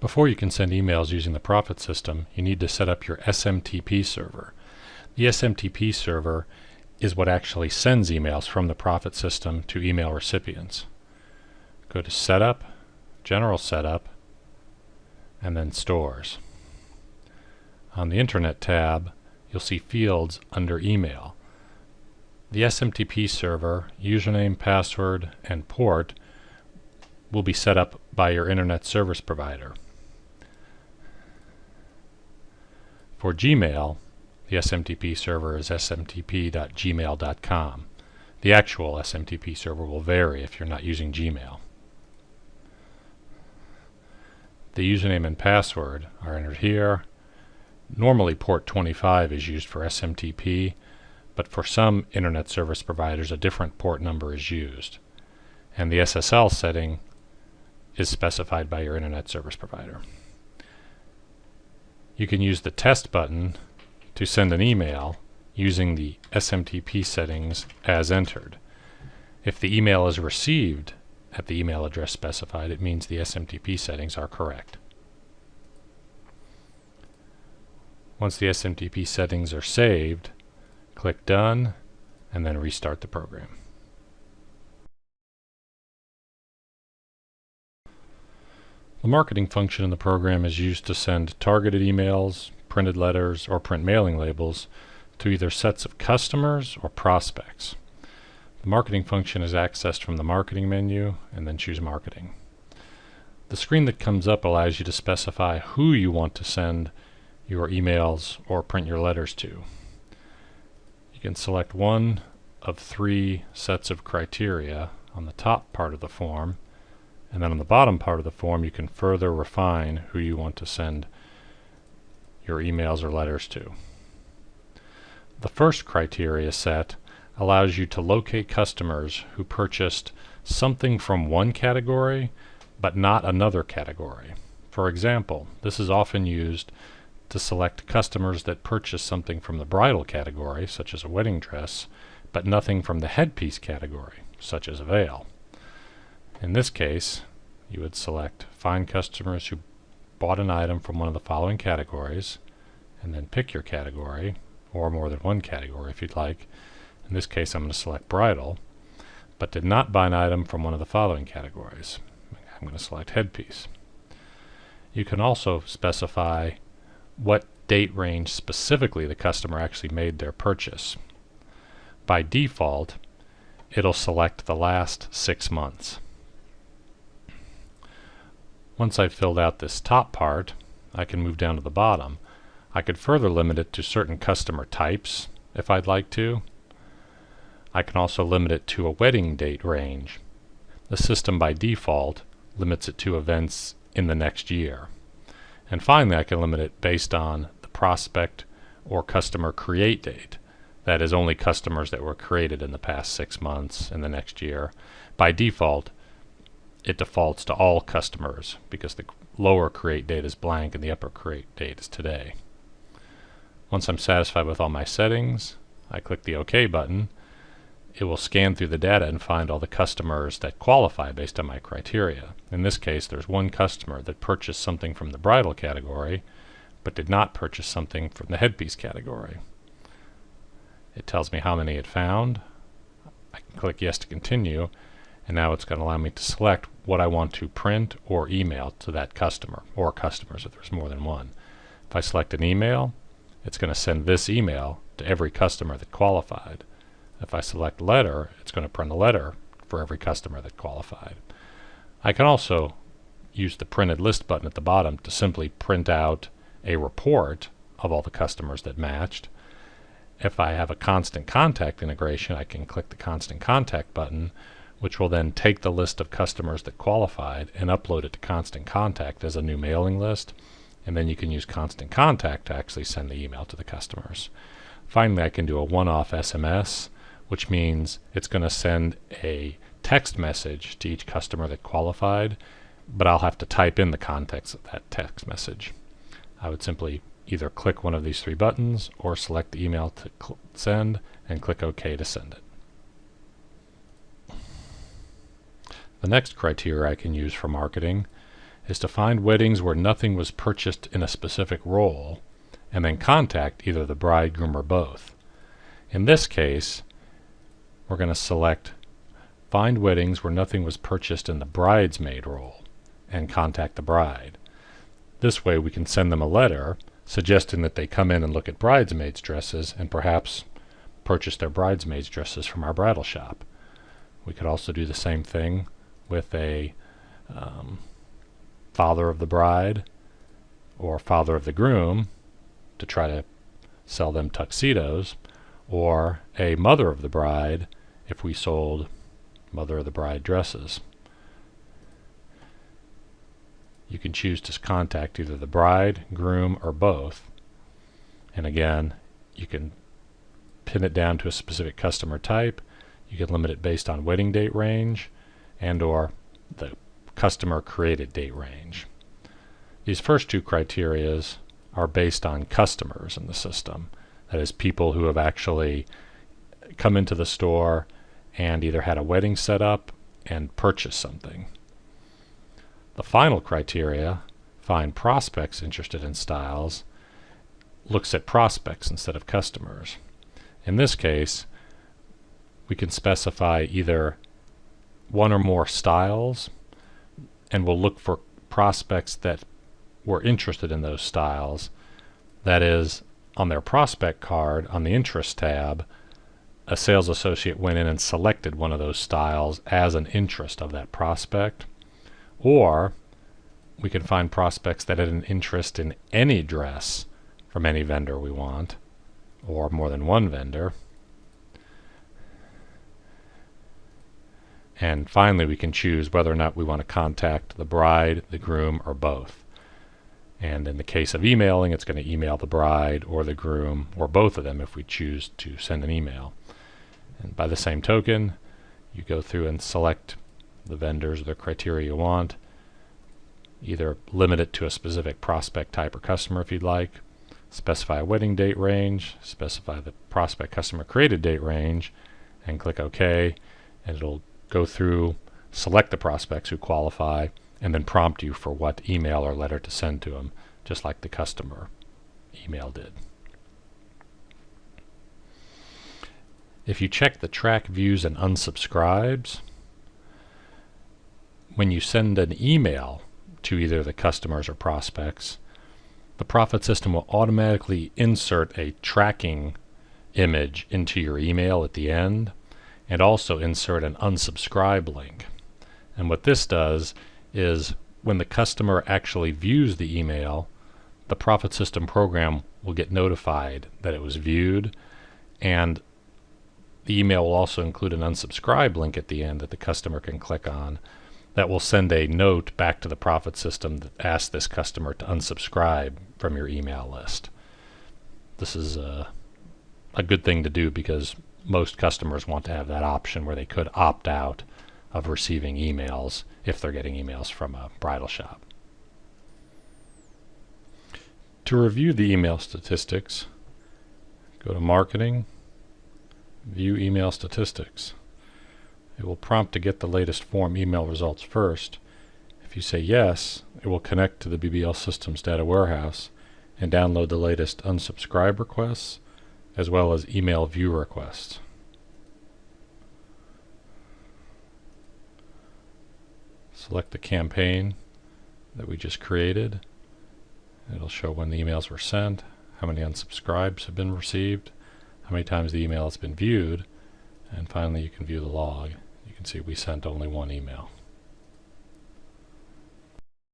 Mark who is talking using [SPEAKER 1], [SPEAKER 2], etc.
[SPEAKER 1] Before you can send emails using the Prophet system, you need to set up your SMTP server. The SMTP server is what actually sends emails from the Prophet system to email recipients. Go to Setup, General Setup, and then Stores. On the Internet tab, you'll see fields under Email. The SMTP server, username, password, and port will be set up by your Internet service provider. For Gmail, the SMTP server is smtp.gmail.com. The actual SMTP server will vary if you're not using Gmail. The username and password are entered here. Normally port 25 is used for SMTP, but for some Internet service providers a different port number is used. And the SSL setting is specified by your Internet service provider. You can use the test button to send an email using the SMTP settings as entered. If the email is received at the email address specified, it means the SMTP settings are correct. Once the SMTP settings are saved, click Done and then restart the program. The marketing function in the program is used to send targeted emails, printed letters, or print mailing labels to either sets of customers or prospects. The marketing function is accessed from the marketing menu and then choose Marketing. The screen that comes up allows you to specify who you want to send your emails or print your letters to. You can select one of 3 sets of criteria on the top part of the form, and then on the bottom part of the form you can further refine who you want to send your emails or letters to. The first criteria set allows you to locate customers who purchased something from one category but not another category. For example, this is often used to select customers that purchase something from the bridal category, such as a wedding dress, but nothing from the headpiece category, such as a veil. In this case, you would select Find customers who bought an item from one of the following categories, and then pick your category, or more than one category if you'd like. In this case, I'm going to select bridal, but did not buy an item from one of the following categories. I'm going to select headpiece. You can also specify what date range specifically the customer actually made their purchase. By default, it'll select the last 6 months. Once I've filled out this top part, I can move down to the bottom. I could further limit it to certain customer types if I'd like to. I can also limit it to a wedding date range. The system by default limits it to events in the next year. And finally, I can limit it based on the prospect or customer create date. That is, only customers that were created in the past 6 months in the next year. By default, it defaults to all customers because the lower create date is blank and the upper create date is today. Once I'm satisfied with all my settings, I click the OK button. It will scan through the data and find all the customers that qualify based on my criteria. In this case, there's one customer that purchased something from the bridal category but did not purchase something from the headpiece category. It tells me how many it found. I can click Yes to continue, and now it's going to allow me to select what I want to print or email to that customer, or customers if there's more than one. If I select an email, it's going to send this email to every customer that qualified. If I select letter, it's going to print a letter for every customer that qualified. I can also use the printed list button at the bottom to simply print out a report of all the customers that matched. If I have a Constant Contact integration, I can click the Constant Contact button, which will then take the list of customers that qualified and upload it to Constant Contact as a new mailing list, and then you can use Constant Contact to actually send the email to the customers. Finally, I can do a one-off SMS, which means it's going to send a text message to each customer that qualified, but I'll have to type in the context of that text message. I would simply either click one of these 3 buttons or select the email to send and click OK to send it. The next criteria I can use for marketing is to find weddings where nothing was purchased in a specific role, and then contact either the bridegroom or both. In this case, we're going to select Find Weddings Where Nothing Was Purchased in the Bridesmaid role, and contact the bride. This way we can send them a letter suggesting that they come in and look at bridesmaids' dresses and perhaps purchase their bridesmaids' dresses from our bridal shop. We could also do the same thing with a father of the bride or father of the groom to try to sell them tuxedos, or a mother of the bride if we sold mother of the bride dresses. You can choose to contact either the bride, groom, or both. And again, you can pin it down to a specific customer type. You can limit it based on wedding date range and or the customer created date range. These first two criterias are based on customers in the system. That is, people who have actually come into the store and either had a wedding set up and purchased something. The final criteria, Find Prospects Interested in Styles, looks at prospects instead of customers. In this case, we can specify either one or more styles, and we'll look for prospects that were interested in those styles. That is, on their prospect card, on the Interest tab, a sales associate went in and selected one of those styles as an interest of that prospect. Or we can find prospects that had an interest in any dress from any vendor we want, or more than one vendor. And finally, we can choose whether or not we want to contact the bride, the groom, or both. And in the case of emailing, it's going to email the bride or the groom, or both of them if we choose to send an email. And by the same token, you go through and select the vendors or the criteria you want. Either limit it to a specific prospect type or customer if you'd like, specify a wedding date range, specify the prospect customer created date range, and click OK, and it'll go through, select the prospects who qualify, and then prompt you for what email or letter to send to them, just like the customer email did. If you check the track views and unsubscribes, when you send an email to either the customers or prospects, the Prophet system will automatically insert a tracking image into your email at the end, and also insert an unsubscribe link. And what this does is when the customer actually views the email, the Prophet system program will get notified that it was viewed, and the email will also include an unsubscribe link at the end that the customer can click on that will send a note back to the Prophet system that asks this customer to unsubscribe from your email list. This is a good thing to do because most customers want to have that option where they could opt out of receiving emails if they're getting emails from a bridal shop. To review the email statistics, go to Marketing, View Email Statistics. It will prompt to get the latest form email results first. If you say yes, it will connect to the BBL Systems data warehouse and download the latest unsubscribe requests as well as email view requests. Select the campaign that we just created. It'll show when the emails were sent, how many unsubscribes have been received, how many times the email has been viewed, and finally you can view the log. You can see we sent only one email.